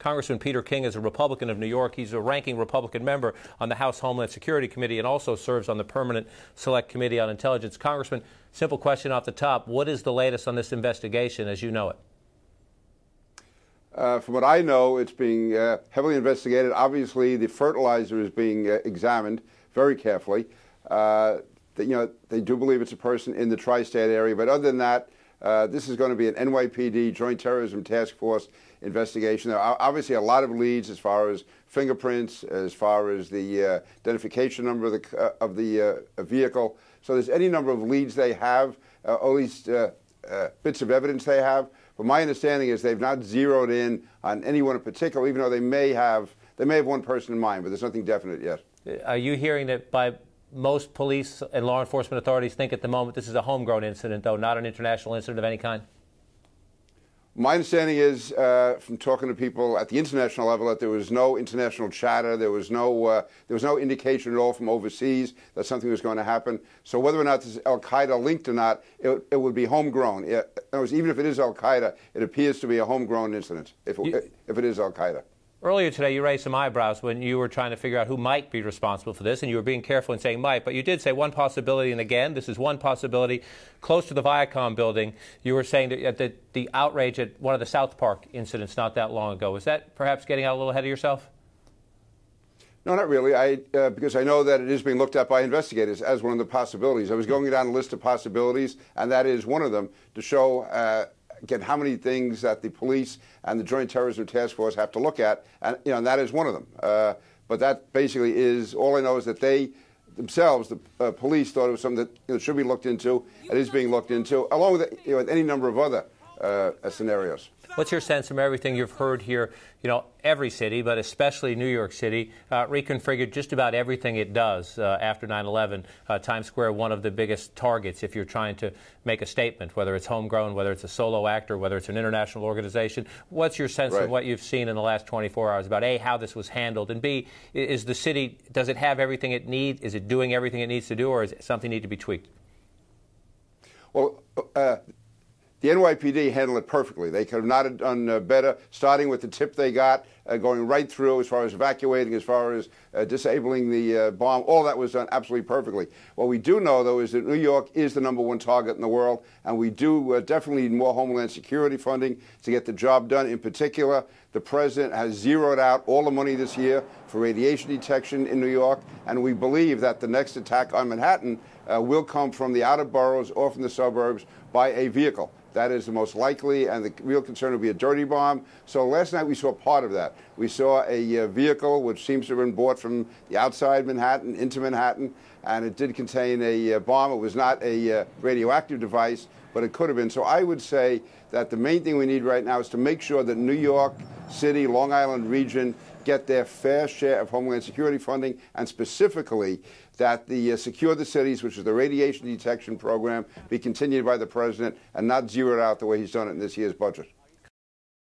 Congressman Peter King is a Republican of New York. He's a ranking Republican member on the House Homeland Security Committee and also serves on the Permanent Select Committee on Intelligence. Congressman, simple question off the top. What is the latest on this investigation as you know it? From what I know, it's being heavily investigated. Obviously, the fertilizer is being examined very carefully. They do believe it's a person in the tri-state area, but other than that, this is going to be an NYPD Joint Terrorism Task Force investigation. There are obviously a lot of leads as far as fingerprints, as far as the identification number of the vehicle. So there's any number of leads they have, or at least bits of evidence they have. But my understanding is they've not zeroed in on anyone in particular, even though they may have one person in mind, but there's nothing definite yet. Are you hearing that by most police and law enforcement authorities think at the moment this is a homegrown incident, though, not an international incident of any kind? My understanding is, from talking to people at the international level, that there was no international chatter, there was no indication at all from overseas that something was going to happen. So whether or not this is Al-Qaeda linked or not, it would be homegrown. In other words, even if it is Al-Qaeda, it appears to be a homegrown incident, if it is Al-Qaeda. Earlier today, you raised some eyebrows when you were trying to figure out who might be responsible for this, and you were being careful in saying might, but you did say one possibility, and again, this is one possibility. Close to the Viacom building, you were saying that the outrage at one of the South Park incidents not that long ago. Was that perhaps getting out a little ahead of yourself? No, not really, because I know that it is being looked at by investigators as one of the possibilities. I was going down a list of possibilities, and that is one of them, to show again, how many things that the police and the Joint Terrorism Task Force have to look at, and that is one of them. But that basically is all I know is that they themselves, the police, thought it was something that should be looked into. It is being looked into, along with any number of other scenarios. What's your sense from everything you've heard here? Every city, but especially New York City, reconfigured just about everything it does after 9/11. Times Square, one of the biggest targets if you're trying to make a statement, whether it's homegrown, whether it's a solo actor, whether it's an international organization. What's your sense of what you've seen in the last 24 hours about, A, how this was handled, and B, is the city, does it have everything it needs? Is it doing everything it needs to do, or is something need to be tweaked? Well, the NYPD handled it perfectly. They could have not done better, starting with the tip they got, going right through as far as evacuating, as far as disabling the bomb. All that was done absolutely perfectly. What we do know, though, is that New York is the #1 target in the world, and we do definitely need more Homeland Security funding to get the job done. In particular, the President has zeroed out all the money this year for radiation detection in New York, and we believe that the next attack on Manhattan will come from the outer boroughs or from the suburbs by a vehicle. That is the most likely, and the real concern will be a dirty bomb. So last night we saw part of that. We saw a vehicle which seems to have been brought from the outside Manhattan into Manhattan, and it did contain a bomb. It was not a radioactive device, but it could have been. So I would say that the main thing we need right now is to make sure that New York City, Long Island region get their fair share of Homeland Security funding, and specifically that the Secure the Cities, which is the radiation detection program, be continued by the President and not zeroed out the way he's done it in this year's budget.